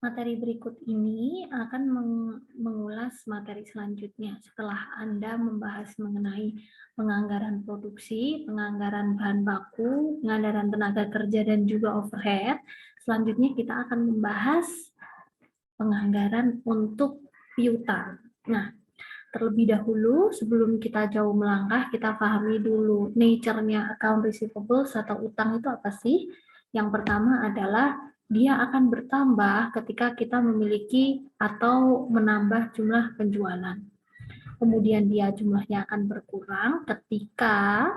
Materi berikut ini akan mengulas materi selanjutnya setelah Anda membahas mengenai penganggaran produksi, penganggaran bahan baku, penganggaran tenaga kerja, dan juga overhead. Selanjutnya kita akan membahas penganggaran untuk piutang. Nah, terlebih dahulu sebelum kita jauh melangkah, kita pahami dulu nature-nya account receivables atau utang itu apa sih? Yang pertama adalah dia akan bertambah ketika kita memiliki atau menambah jumlah penjualan. Kemudian dia jumlahnya akan berkurang ketika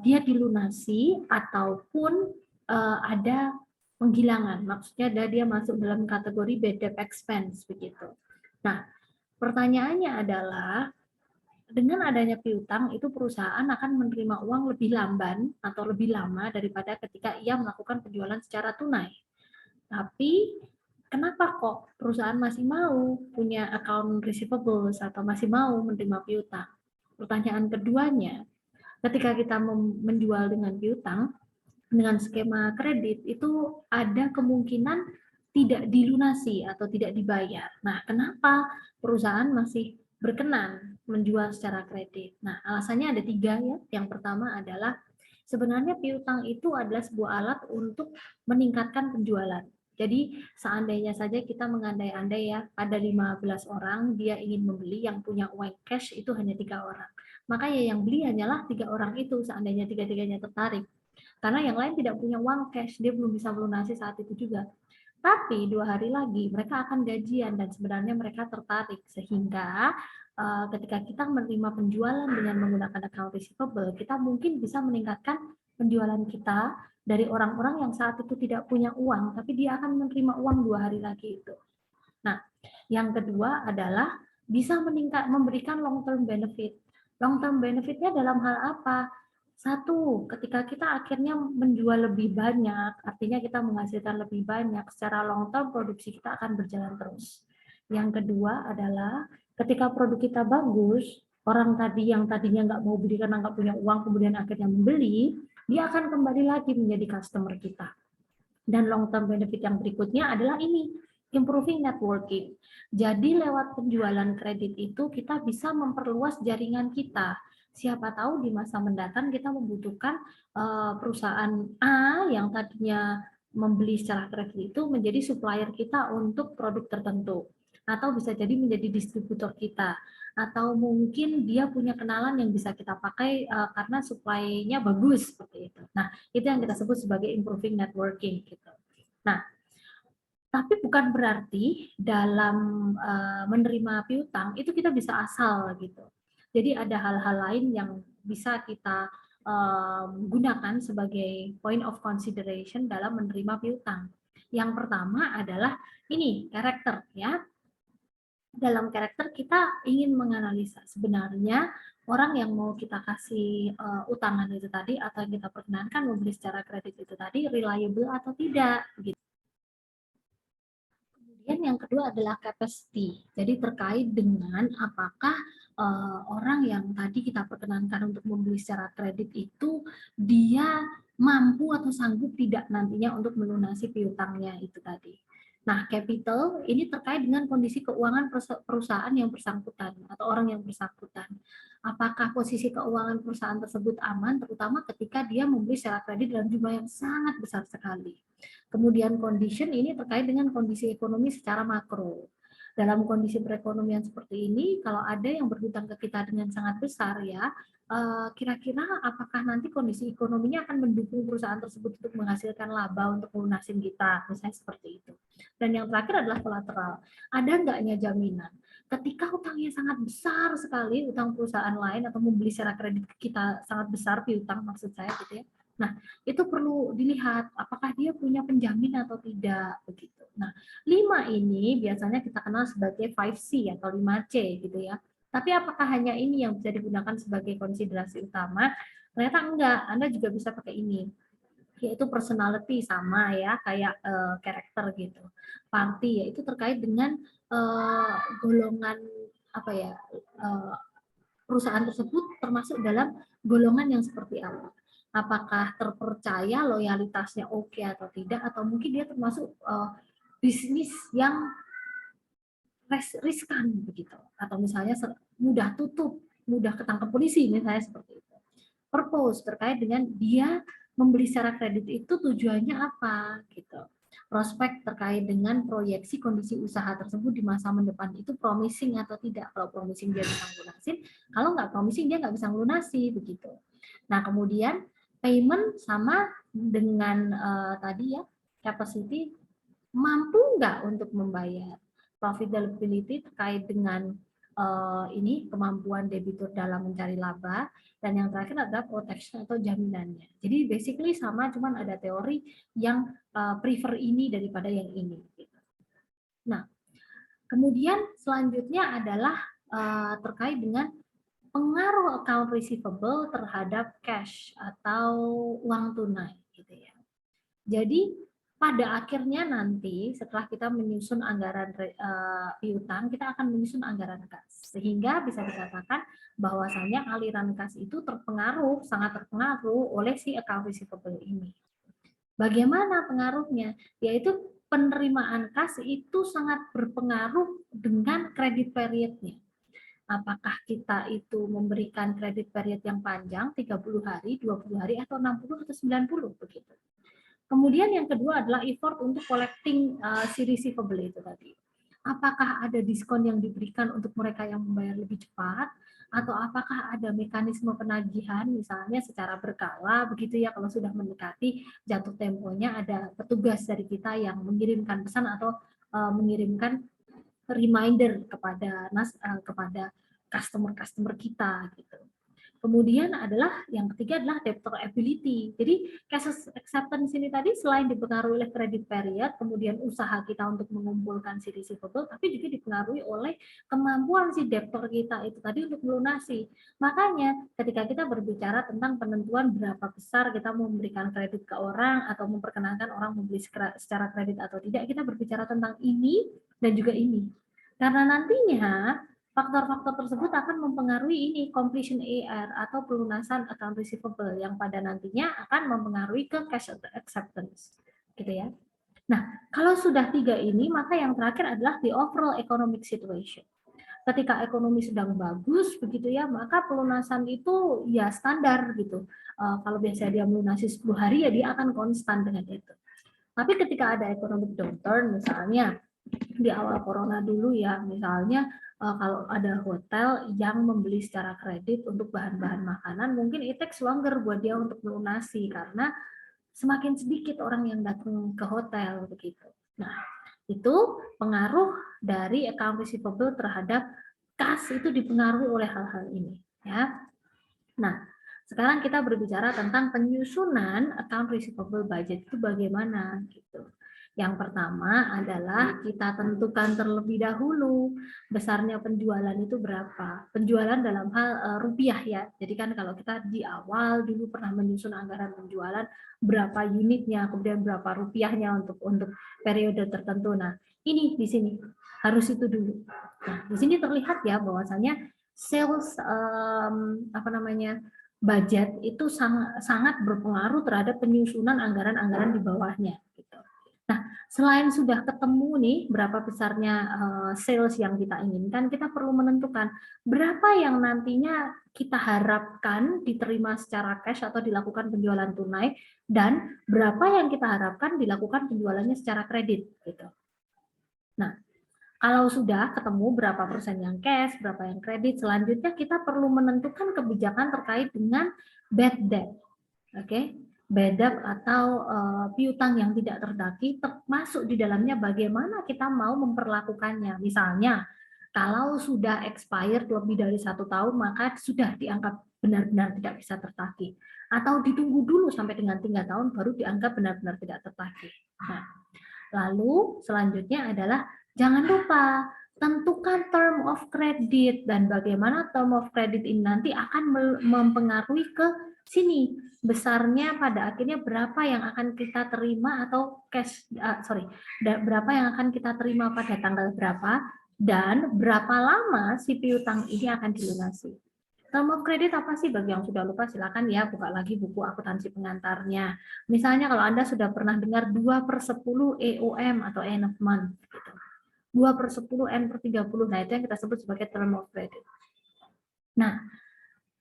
dia dilunasi ataupun ada penghilangan. Maksudnya dia masuk dalam kategori bad debt expense begitu. Nah, pertanyaannya adalah dengan adanya piutang itu perusahaan akan menerima uang lebih lamban atau lebih lama daripada ketika ia melakukan penjualan secara tunai. Tapi kenapa kok perusahaan masih mau punya account receivables atau masih mau menerima piutang? Pertanyaan keduanya, ketika kita menjual dengan piutang, dengan skema kredit itu ada kemungkinan tidak dilunasi atau tidak dibayar. Nah, kenapa perusahaan masih berkenan menjual secara kredit? Nah, alasannya ada tiga ya. Yang pertama adalah sebenarnya piutang itu adalah sebuah alat untuk meningkatkan penjualan. Jadi seandainya saja kita mengandai-andai ya, ada 15 orang dia ingin membeli, yang punya uang cash itu hanya 3 orang. Maka ya yang beli hanyalah 3 orang itu seandainya tiga-tiganya tertarik. Karena yang lain tidak punya uang cash, dia belum bisa melunasi saat itu juga. Tapi 2 hari lagi mereka akan gajian dan sebenarnya mereka tertarik sehingga ketika kita menerima penjualan dengan menggunakan account receivable, kita mungkin bisa meningkatkan penjualan kita dari orang-orang yang saat itu tidak punya uang, tapi dia akan menerima uang 2 hari lagi itu. Nah, yang kedua adalah bisa memberikan long term benefit. Long term benefitnya dalam hal apa? Satu, ketika kita akhirnya menjual lebih banyak, artinya kita menghasilkan lebih banyak, secara long term produksi kita akan berjalan terus. Yang kedua adalah ketika produk kita bagus, orang tadi yang tadinya nggak mau beli karena nggak punya uang, kemudian akhirnya membeli, dia akan kembali lagi menjadi customer kita. Dan long term benefit yang berikutnya adalah ini, improving networking. Jadi lewat penjualan kredit itu kita bisa memperluas jaringan kita. Siapa tahu di masa mendatang kita membutuhkan perusahaan A yang tadinya membeli secara kredit itu menjadi supplier kita untuk produk tertentu. Atau bisa jadi menjadi distributor kita. Atau mungkin dia punya kenalan yang bisa kita pakai karena supply-nya bagus seperti itu. Nah, itu yang kita sebut sebagai improving networking gitu. Nah, tapi bukan berarti dalam menerima piutang itu kita bisa asal gitu. Jadi ada hal-hal lain yang bisa kita gunakan sebagai point of consideration dalam menerima piutang. Yang pertama adalah ini karakter ya. Dalam karakter kita ingin menganalisa sebenarnya orang yang mau kita kasih utangan itu tadi atau yang kita perkenankan membeli secara kredit itu tadi reliable atau tidak gitu. Kemudian yang kedua adalah capacity. Jadi terkait dengan apakah orang yang tadi kita perkenankan untuk membeli secara kredit itu dia mampu atau sanggup tidak nantinya untuk melunasi piutangnya itu tadi. Nah, capital ini terkait dengan kondisi keuangan perusahaan yang bersangkutan atau orang yang bersangkutan. Apakah posisi keuangan perusahaan tersebut aman, terutama ketika dia membeli secara kredit dalam jumlah yang sangat besar sekali. Kemudian condition ini terkait dengan kondisi ekonomi secara makro. Dalam kondisi perekonomian seperti ini, kalau ada yang berhutang ke kita dengan sangat besar ya, kira-kira apakah nanti kondisi ekonominya akan mendukung perusahaan tersebut untuk menghasilkan laba untuk melunasin kita, misalnya seperti itu. Dan yang terakhir adalah kolateral. Ada enggaknya jaminan? Ketika hutangnya sangat besar sekali, utang perusahaan lain atau membeli secara kredit kita sangat besar, piutang maksud saya gitu ya. Nah, itu perlu dilihat apakah dia punya penjamin atau tidak begitu. Nah, 5 ini biasanya kita kenal sebagai 5C atau 5C gitu ya. Tapi apakah hanya ini yang bisa digunakan sebagai konsiderasi utama? Ternyata enggak, Anda juga bisa pakai ini, yaitu personality sama ya kayak karakter gitu. Party yaitu terkait dengan golongan apa ya perusahaan tersebut termasuk dalam golongan yang seperti apa. Apakah terpercaya, loyalitasnya oke atau tidak, atau mungkin dia termasuk bisnis yang riskan begitu, atau misalnya mudah tutup, mudah ketangkep polisi misalnya seperti itu. Purpose terkait dengan dia membeli secara kredit itu tujuannya apa gitu. Prospek terkait dengan proyeksi kondisi usaha tersebut di masa mendepan itu promising atau tidak. Kalau promising dia bisa lunasin, kalau nggak promising dia nggak bisa lunasi begitu. Nah kemudian payment sama dengan tadi ya capacity, mampu nggak untuk membayar. Profitability terkait dengan ini kemampuan debitur dalam mencari laba, dan yang terakhir adalah protection atau jaminannya. Jadi basically sama, cuman ada teori yang prefer ini daripada yang ini. Nah, kemudian selanjutnya adalah terkait dengan pengaruh account receivable terhadap cash atau uang tunai, gitu ya. Jadi pada akhirnya nanti setelah kita menyusun anggaran piutang, kita akan menyusun anggaran kas. Sehingga bisa dikatakan bahwasanya aliran kas itu terpengaruh, sangat terpengaruh oleh si account receivable ini. Bagaimana pengaruhnya? Yaitu penerimaan kas itu sangat berpengaruh dengan kredit periodnya. Apakah kita itu memberikan kredit period yang panjang, 30 hari, 20 hari, atau 60 atau 90 begitu. Kemudian yang kedua adalah effort untuk collecting si receivable itu tadi. Apakah ada diskon yang diberikan untuk mereka yang membayar lebih cepat, atau apakah ada mekanisme penagihan misalnya secara berkala begitu ya, kalau sudah mendekati jatuh temponya ada petugas dari kita yang mengirimkan pesan atau mengirimkan reminder kepada customer kita gitu. Kemudian adalah yang ketiga adalah debtor ability. Jadi cash acceptance ini tadi selain dipengaruhi oleh credit period, kemudian usaha kita untuk mengumpulkan si receivable, tapi juga dipengaruhi oleh kemampuan si debtor kita itu tadi untuk melunasi. Makanya ketika kita berbicara tentang penentuan berapa besar kita mau memberikan kredit ke orang atau memperkenankan orang membeli secara kredit atau tidak, kita berbicara tentang ini dan juga ini. Karena nantinya faktor-faktor tersebut akan mempengaruhi ini completion AR atau pelunasan account receivable yang pada nantinya akan mempengaruhi ke cash acceptance, gitu ya. Nah, kalau sudah tiga ini, maka yang terakhir adalah the overall economic situation. Ketika ekonomi sedang bagus, begitu ya, maka pelunasan itu ya standar gitu. Kalau biasanya dia melunasi 10 hari, ya dia akan konstan dengan itu. Tapi ketika ada economic downturn, misalnya di awal corona dulu ya, misalnya kalau ada hotel yang membeli secara kredit untuk bahan-bahan makanan, mungkin it takes longer buat dia untuk melunasi karena semakin sedikit orang yang datang ke hotel begitu. Nah, itu pengaruh dari account receivable terhadap kas itu dipengaruhi oleh hal-hal ini ya. Nah, sekarang kita berbicara tentang penyusunan account receivable budget itu bagaimana gitu. Yang pertama adalah kita tentukan terlebih dahulu besarnya penjualan itu berapa. Penjualan dalam hal rupiah ya. Jadi kan kalau kita di awal dulu pernah menyusun anggaran penjualan berapa unitnya, kemudian berapa rupiahnya untuk periode tertentu. Nah, ini di sini harus itu dulu. Nah, di sini terlihat ya bahwasanya sales budget itu sangat berpengaruh terhadap penyusunan anggaran-anggaran di bawahnya. Gitu. Nah, selain sudah ketemu nih berapa besarnya sales yang kita inginkan, kita perlu menentukan berapa yang nantinya kita harapkan diterima secara cash atau dilakukan penjualan tunai, dan berapa yang kita harapkan dilakukan penjualannya secara kredit. Gitu. Nah, kalau sudah ketemu berapa persen yang cash, berapa yang kredit, selanjutnya kita perlu menentukan kebijakan terkait dengan bad debt. Oke, bad debt atau piutang yang tidak terdaki, termasuk di dalamnya bagaimana kita mau memperlakukannya. Misalnya, kalau sudah expired lebih dari 1 tahun, maka sudah dianggap benar-benar tidak bisa tertagih. Atau ditunggu dulu sampai dengan 3 tahun baru dianggap benar-benar tidak tertagih. Nah, lalu selanjutnya adalah jangan lupa tentukan term of credit, dan bagaimana term of credit ini nanti akan mempengaruhi ke sini besarnya pada akhirnya berapa yang akan kita terima atau berapa yang akan kita terima pada tanggal berapa dan berapa lama si piutang ini akan dilunasi. Term of credit apa sih? Bagi yang sudah lupa silakan ya buka lagi buku akuntansi pengantarnya. Misalnya kalau Anda sudah pernah dengar 2/10 EOM atau end of month gitu. 2/10 N/30. Nah, itu yang kita sebut sebagai term of credit. Nah,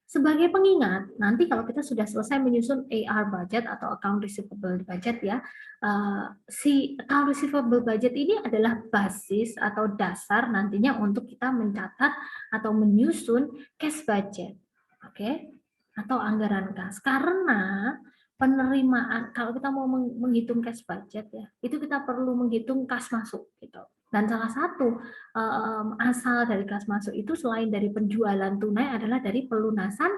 sebagai pengingat, nanti kalau kita sudah selesai menyusun AR budget atau account receivable budget ya, si account receivable budget ini adalah basis atau dasar nantinya untuk kita mencatat atau menyusun cash budget, oke? Atau anggaran kas. Karena penerimaan, kalau kita mau menghitung cash budget ya, itu kita perlu menghitung kas masuk gitu. Dan salah satu asal dari kas masuk itu selain dari penjualan tunai adalah dari pelunasan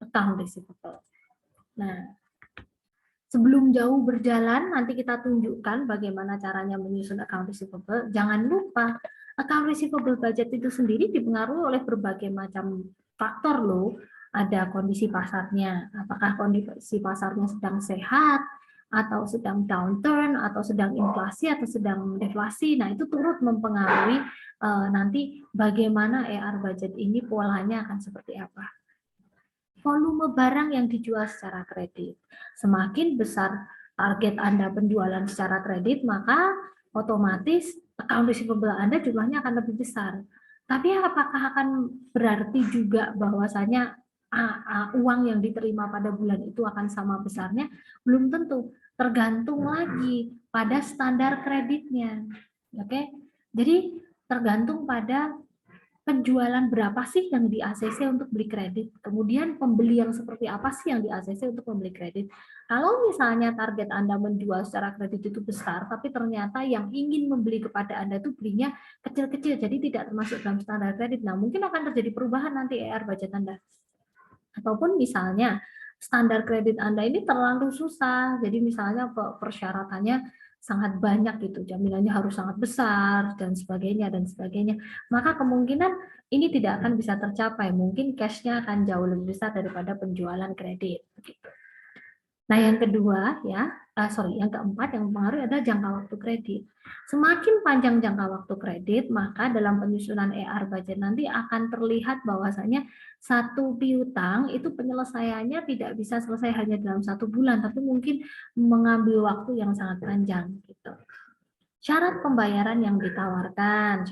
account receivable. Nah, sebelum jauh berjalan, nanti kita tunjukkan bagaimana caranya menyusun account receivable. Jangan lupa, account receivable budget itu sendiri dipengaruhi oleh berbagai macam faktor loh. Ada kondisi pasarnya, apakah kondisi pasarnya sedang sehat, atau sedang downturn, atau sedang inflasi, atau sedang deflasi. Nah, itu turut mempengaruhi nanti bagaimana AR budget ini polanya akan seperti apa. Volume barang yang dijual secara kredit. Semakin besar target Anda penjualan secara kredit, maka otomatis account receivable Anda jumlahnya akan lebih besar. Tapi apakah akan berarti juga bahwasanya uang yang diterima pada bulan itu akan sama besarnya? Belum tentu. Tergantung lagi pada standar kreditnya. Oke. Jadi tergantung pada penjualan berapa sih yang di ACC untuk beli kredit, kemudian pembeli yang seperti apa sih yang di ACC untuk membeli kredit. Kalau misalnya target Anda menjual secara kredit itu besar, tapi ternyata yang ingin membeli kepada Anda itu belinya kecil-kecil, jadi tidak termasuk dalam standar kredit. Nah, mungkin akan terjadi perubahan nanti AR budget Anda. Ataupun misalnya standar kredit Anda ini terlalu susah, jadi misalnya persyaratannya sangat banyak gitu, jaminannya harus sangat besar dan sebagainya, maka kemungkinan ini tidak akan bisa tercapai, mungkin cash-nya akan jauh lebih besar daripada penjualan kredit. Nah, yang kedua ya, yang keempat yang mempengaruhi adalah jangka waktu kredit. Semakin panjang jangka waktu kredit, maka dalam penyusunan AR budget nanti akan terlihat bahwasanya satu piutang itu penyelesaiannya tidak bisa selesai hanya dalam 1 bulan, tapi mungkin mengambil waktu yang sangat panjang gitu. Syarat pembayaran yang ditawarkan,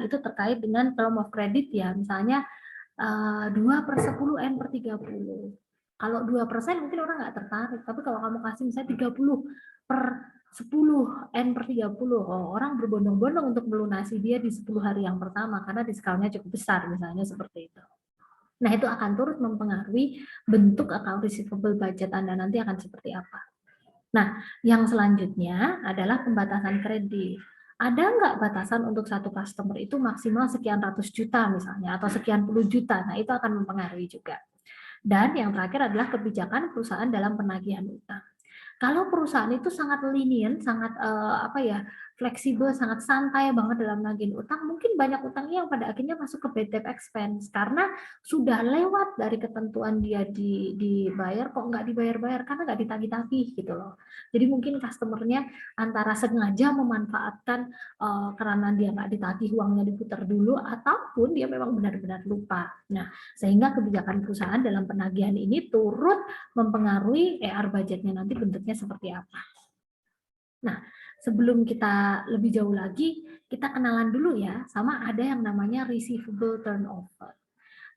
itu terkait dengan term of credit ya, misalnya 2/10 N/30. Kalau 2% mungkin orang nggak tertarik, tapi kalau kamu kasih misalnya 30/10 N/30, orang berbondong-bondong untuk melunasi dia di 10 hari yang pertama karena diskonnya cukup besar, misalnya seperti itu. Nah, itu akan turut mempengaruhi bentuk account receivable budget Anda nanti akan seperti apa. Nah, yang selanjutnya adalah pembatasan kredit. Ada nggak batasan untuk satu customer itu maksimal sekian ratus juta misalnya, atau sekian puluh juta? Nah, itu akan mempengaruhi juga. Dan yang terakhir adalah kebijakan perusahaan dalam penagihan utang. Kalau perusahaan itu sangat lenient, sangat fleksibel, sangat santai banget dalam nagih utang, mungkin banyak utangnya yang pada akhirnya masuk ke bad debt expense karena sudah lewat dari ketentuan dia dibayar kok nggak dibayar-bayar karena nggak ditagih-tagih gitu loh. Jadi mungkin customernya antara sengaja memanfaatkan karena dia nggak ditagih uangnya diputar dulu ataupun dia memang benar-benar lupa. Nah, sehingga kebijakan perusahaan dalam penagihan ini turut mempengaruhi AR budgetnya nanti bentuknya seperti apa. Nah, sebelum kita lebih jauh lagi, kita kenalan dulu ya, sama ada yang namanya receivable turnover.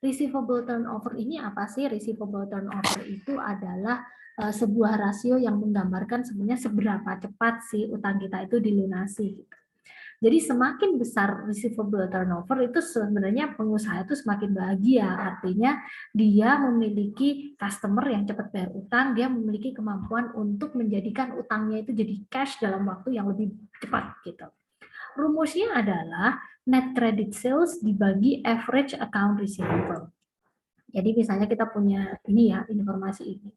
Receivable turnover ini apa sih? Receivable turnover itu adalah sebuah rasio yang menggambarkan sebenarnya seberapa cepat sih utang kita itu dilunasi. Jadi semakin besar receivable turnover itu sebenarnya pengusaha itu semakin bahagia. Artinya dia memiliki customer yang cepat bayar utang, dia memiliki kemampuan untuk menjadikan utangnya itu jadi cash dalam waktu yang lebih cepat gitu. Rumusnya adalah net credit sales dibagi average account receivable. Jadi misalnya kita punya ini ya, informasi ini.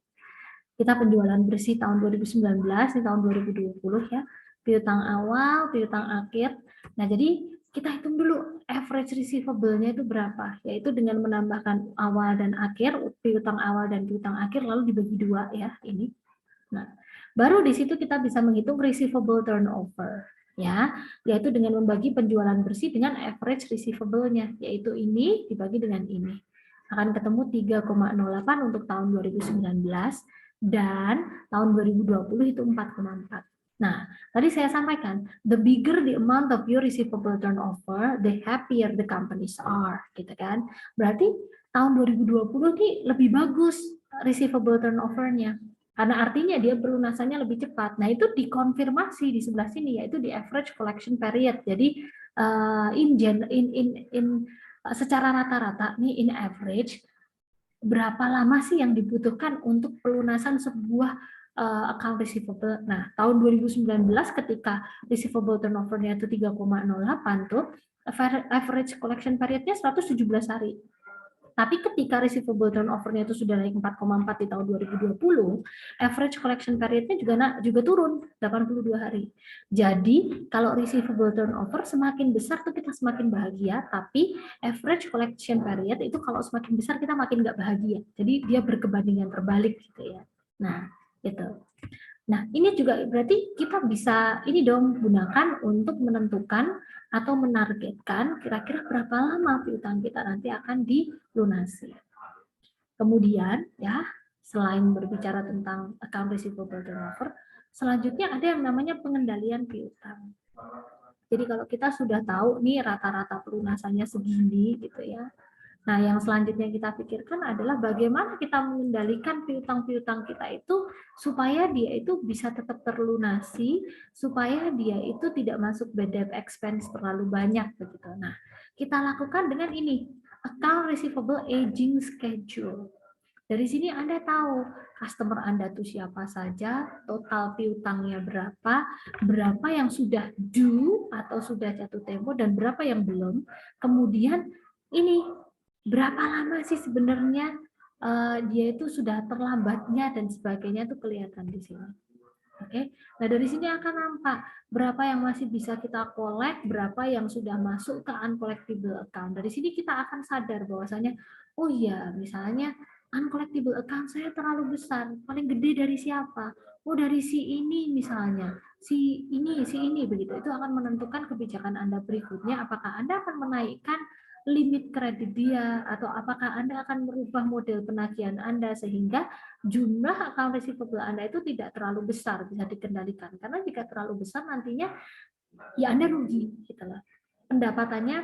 Kita penjualan bersih tahun 2019, di tahun 2020 ya, piutang awal, piutang akhir. Nah, jadi kita hitung dulu average receivable-nya itu berapa, yaitu dengan menambahkan awal dan akhir, piutang awal dan piutang akhir, lalu dibagi 2 ya, ini. Nah, baru di situ kita bisa menghitung receivable turnover. ya, yaitu dengan membagi penjualan bersih dengan average receivable-nya, yaitu ini dibagi dengan ini. Akan ketemu 3,08 untuk tahun 2019 dan tahun 2020 itu 4,4. Nah, tadi saya sampaikan, the bigger the amount of your receivable turnover, the happier the companies are, gitu kan. Berarti tahun 2020 ini lebih bagus receivable turnover-nya. Karena artinya dia pelunasannya lebih cepat. Nah, itu dikonfirmasi di sebelah sini, yaitu di average collection period. Jadi, secara rata-rata, nih in average, berapa lama sih yang dibutuhkan untuk pelunasan sebuah account receivable. Nah, tahun 2019 ketika receivable turnover-nya itu 3,08 tuh, average collection period-nya 117 hari. Tapi ketika receivable turnover-nya itu sudah naik 4,4 di tahun 2020, average collection period-nya juga turun 82 hari. Jadi, kalau receivable turnover semakin besar tuh kita semakin bahagia, tapi average collection period itu kalau semakin besar kita makin nggak bahagia. Jadi dia berkebandingan terbalik gitu ya. Nah, itu. Nah, ini juga berarti kita bisa ini dong gunakan untuk menentukan atau menargetkan kira-kira berapa lama piutang kita nanti akan dilunasi. Kemudian ya, selain berbicara tentang account receivable turnover, selanjutnya ada yang namanya pengendalian piutang. Jadi kalau kita sudah tahu nih rata-rata pelunasannya segini gitu ya. Nah, yang selanjutnya kita pikirkan adalah bagaimana kita mengendalikan piutang-piutang kita itu supaya dia itu bisa tetap terlunasi, supaya dia itu tidak masuk bad debt expense terlalu banyak begitu. Nah, kita lakukan dengan ini, account receivable aging schedule. Dari sini Anda tahu customer Anda itu siapa saja, total piutangnya berapa, berapa yang sudah due atau sudah jatuh tempo dan berapa yang belum. Kemudian ini berapa lama sih sebenarnya dia itu sudah terlambatnya dan sebagainya itu kelihatan di sini. Oke, nah dari sini akan nampak berapa yang masih bisa kita collect, berapa yang sudah masuk ke uncollectible account. Dari sini kita akan sadar bahwasanya, oh iya, misalnya uncollectible account saya terlalu besar, paling gede dari siapa? Oh dari si ini misalnya, si ini begitu. Itu akan menentukan kebijakan Anda berikutnya. Apakah Anda akan menaikkan limit kredit dia atau apakah Anda akan merubah model penagihan Anda sehingga jumlah account receivable Anda itu tidak terlalu besar, bisa dikendalikan. Karena jika terlalu besar nantinya ya Anda rugi gitu loh. Pendapatannya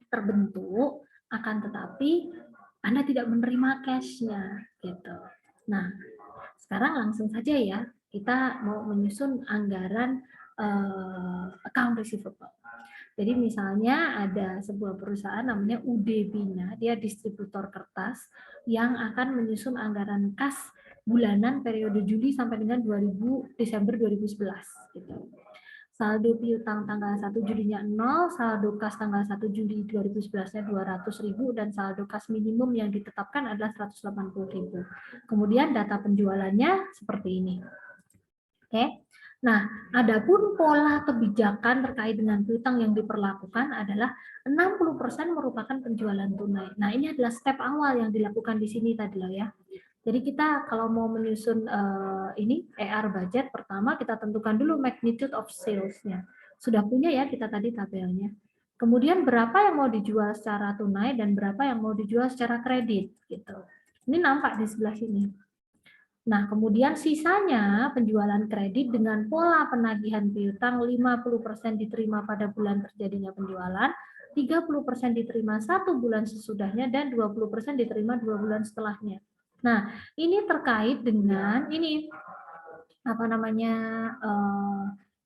terbentuk, akan tetapi Anda tidak menerima cash-nya gitu. Nah, sekarang langsung saja ya, kita mau menyusun anggaran account receivable. Jadi misalnya ada sebuah perusahaan namanya UD Bina, dia distributor kertas yang akan menyusun anggaran kas bulanan periode Juli sampai dengan Desember 2011 gitu. Saldo piutang tanggal 1 Julinya 0, saldo kas tanggal 1 Juli 2011-nya 200.000 dan saldo kas minimum yang ditetapkan adalah 180.000. Kemudian data penjualannya seperti ini. Oke. Nah, adapun pola kebijakan terkait dengan piutang yang diperlakukan adalah 60% merupakan penjualan tunai. Nah, ini adalah step awal yang dilakukan di sini tadi loh ya. Jadi kita kalau mau menyusun ini ER budget, pertama kita tentukan dulu magnitude of sales-nya. Sudah punya ya kita tadi tabelnya. Kemudian berapa yang mau dijual secara tunai dan berapa yang mau dijual secara kredit gitu. Ini nampak di sebelah sini. Nah, kemudian sisanya penjualan kredit dengan pola penagihan piutang 50% diterima pada bulan terjadinya penjualan, 30% diterima 1 bulan sesudahnya, dan 20% diterima 2 bulan setelahnya. Nah, ini terkait dengan ini apa namanya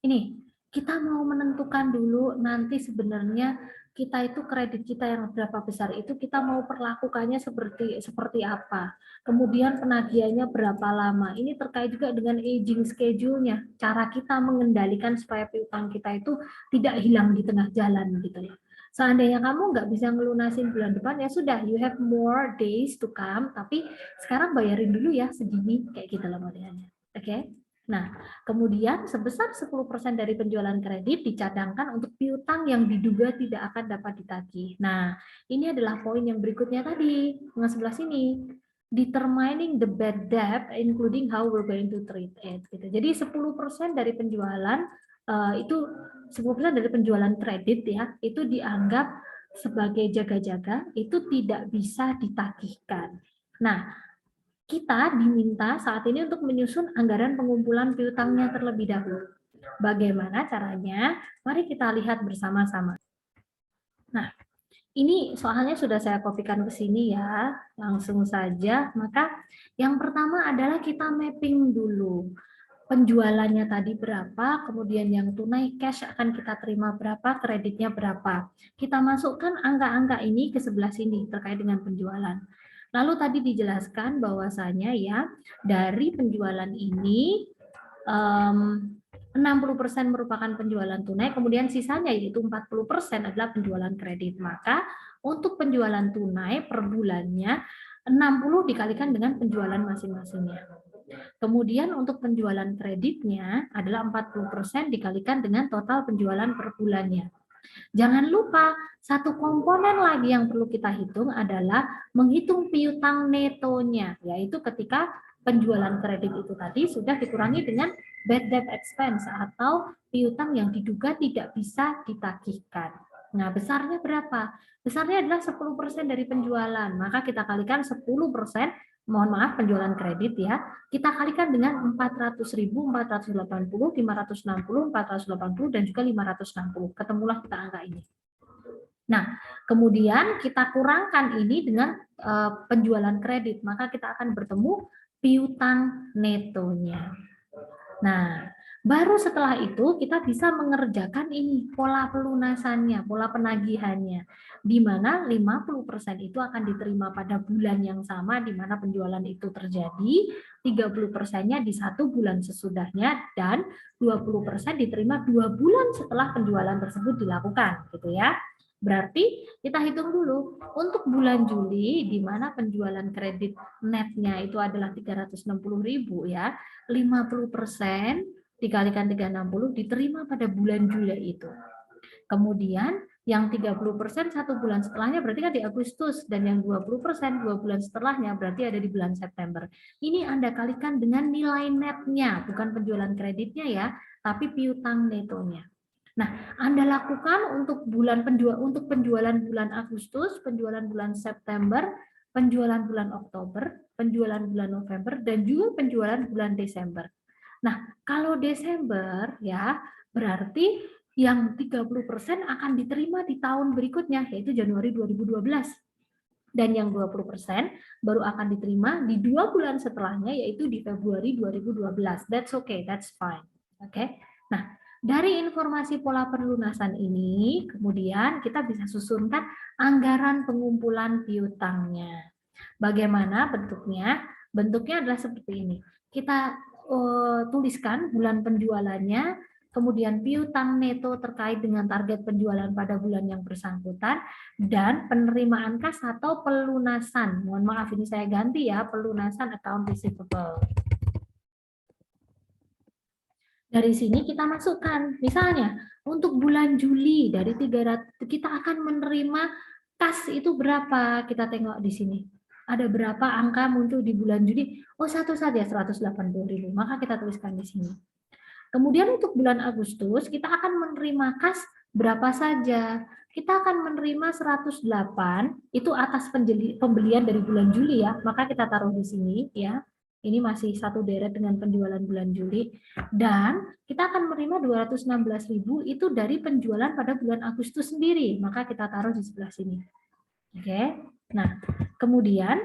ini kita mau menentukan dulu nanti sebenarnya kita itu kredit kita yang berapa besar itu kita mau perlakukannya seperti apa. Kemudian penagihannya berapa lama. Ini terkait juga dengan aging schedule-nya. Cara kita mengendalikan supaya piutang kita itu tidak hilang di tengah jalan gitu ya. Seandainya kamu nggak bisa ngelunasin bulan depan, ya sudah, you have more days to come, tapi sekarang bayarin dulu ya segini, kayak gitu lah modelnya. Oke? Nah, kemudian sebesar 10% dari penjualan kredit dicadangkan untuk piutang yang diduga tidak akan dapat ditagih. Nah, ini adalah poin yang berikutnya tadi, yang sebelah sini. Determining the bad debt, including how we're going to treat it. Gitu. Jadi 10% dari penjualan itu 10% dari penjualan kredit ya, itu dianggap sebagai jaga-jaga, itu tidak bisa ditagihkan. Nah, kita diminta saat ini untuk menyusun anggaran pengumpulan piutangnya terlebih dahulu. Bagaimana caranya? Mari kita lihat bersama-sama. Nah, ini soalnya sudah saya kopikan ke sini ya, langsung saja. Maka yang pertama adalah kita mapping dulu. Penjualannya tadi berapa, kemudian yang tunai cash akan kita terima berapa, kreditnya berapa. Kita masukkan angka-angka ini ke sebelah sini terkait dengan penjualan. Lalu tadi dijelaskan bahwasanya ya, dari penjualan ini 60% merupakan penjualan tunai, kemudian sisanya yaitu 40% adalah penjualan kredit. Maka untuk penjualan tunai per bulannya 60 dikalikan dengan penjualan masing-masingnya. Kemudian untuk penjualan kreditnya adalah 40% dikalikan dengan total penjualan per bulannya. Jangan lupa, satu komponen lagi yang perlu kita hitung adalah menghitung piutang netonya, yaitu ketika penjualan kredit itu tadi sudah dikurangi dengan bad debt expense atau piutang yang diduga tidak bisa ditagihkan. Nah, besarnya berapa? Besarnya adalah 10% dari penjualan, maka kita kalikan 10%, mohon maaf penjualan kredit ya, kita kalikan dengan 400.000, 480, 560, 480, dan juga 560. Ketemulah kita angka ini. Nah, kemudian kita kurangkan ini dengan penjualan kredit, maka kita akan bertemu piutang netonya. Nah, baru setelah itu kita bisa mengerjakan ini pola pelunasannya, pola penagihannya, di mana 50% itu akan diterima pada bulan yang sama di mana penjualan itu terjadi, 30%-nya di 1 bulan sesudahnya, dan 20% diterima 2 bulan setelah penjualan tersebut dilakukan, gitu ya. Berarti kita hitung dulu untuk bulan Juli di mana penjualan kredit netnya itu adalah 360.000 ya. 50% dikalikan 360 diterima pada bulan Juli itu. Kemudian yang 30% 1 bulan setelahnya berarti kan di Agustus, dan yang 20% 2 bulan setelahnya berarti ada di bulan September. Ini Anda kalikan dengan nilai netnya, bukan penjualan kreditnya ya, tapi piutang netonya. Nah, Anda lakukan untuk penjualan bulan Agustus, penjualan bulan September, penjualan bulan Oktober, penjualan bulan November, dan juga penjualan bulan Desember. Nah, kalau Desember ya, berarti yang 30% akan diterima di tahun berikutnya, yaitu Januari 2012. Dan yang 20% baru akan diterima di 2 bulan setelahnya, yaitu di Februari 2012. That's okay, that's fine. Oke. Nah, dari informasi pola perlunasan ini, kemudian kita bisa susunkan anggaran pengumpulan piutangnya. Bagaimana bentuknya? Bentuknya adalah seperti ini. Kita tuliskan bulan penjualannya, kemudian piutang neto terkait dengan target penjualan pada bulan yang bersangkutan, dan penerimaan kas atau pelunasan. Mohon maaf ini saya ganti ya, pelunasan account receivable. Dari sini kita masukkan, misalnya untuk bulan Juli dari 300 kita akan menerima kas itu berapa? Kita tengok di sini. Ada berapa angka muncul di bulan Juli? Oh, satu saja 180.000. Maka kita tuliskan di sini. Kemudian untuk bulan Agustus kita akan menerima kas berapa saja? Kita akan menerima 108 itu atas pembelian dari bulan Juli ya. Maka kita taruh di sini ya. Ini masih satu deret dengan penjualan bulan Juli. Dan kita akan menerima 216.000 itu dari penjualan pada bulan Agustus sendiri. Maka kita taruh di sebelah sini. Oke. Nah, kemudian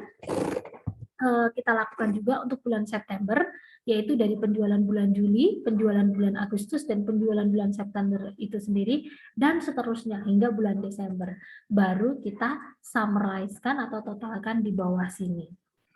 kita lakukan juga untuk bulan September, yaitu dari penjualan bulan Juli, penjualan bulan Agustus, dan penjualan bulan September itu sendiri, dan seterusnya hingga bulan Desember. Baru kita summarize-kan atau totalkan di bawah sini.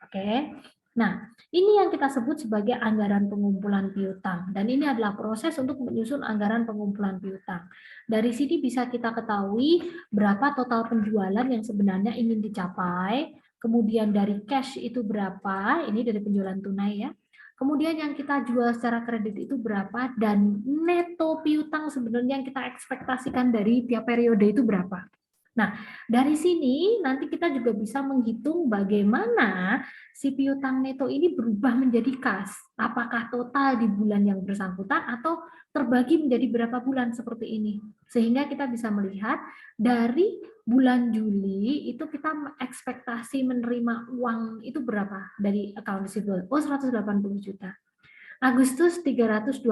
Oke. Nah, ini yang kita sebut sebagai anggaran pengumpulan piutang, dan ini adalah proses untuk menyusun anggaran pengumpulan piutang. Dari sini bisa kita ketahui berapa total penjualan yang sebenarnya ingin dicapai, kemudian dari cash itu berapa, ini dari penjualan tunai ya, kemudian yang kita jual secara kredit itu berapa, dan neto piutang sebenarnya yang kita ekspektasikan dari tiap periode itu berapa. Nah, dari sini nanti kita juga bisa menghitung bagaimana si piutang neto ini berubah menjadi kas. Apakah total di bulan yang bersangkutan atau terbagi menjadi berapa bulan seperti ini. Sehingga kita bisa melihat dari bulan Juli itu kita ekspektasi menerima uang itu berapa dari account receivable? Oh, 180 juta. Agustus 324.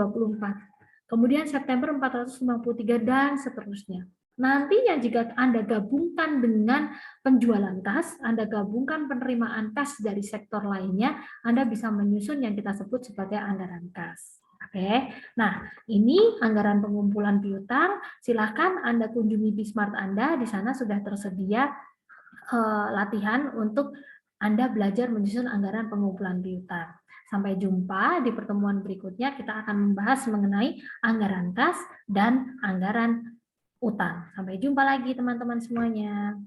Kemudian September 453 dan seterusnya. Nantinya jika Anda gabungkan dengan penjualan kas, Anda gabungkan penerimaan kas dari sektor lainnya, Anda bisa menyusun yang kita sebut sebagai anggaran kas. Oke, nah ini anggaran pengumpulan piutang. Silakan Anda kunjungi Bismart Anda, di sana sudah tersedia latihan untuk Anda belajar menyusun anggaran pengumpulan piutang. Sampai jumpa di pertemuan berikutnya, kita akan membahas mengenai anggaran kas dan anggaran utang. Sampai jumpa lagi teman-teman semuanya.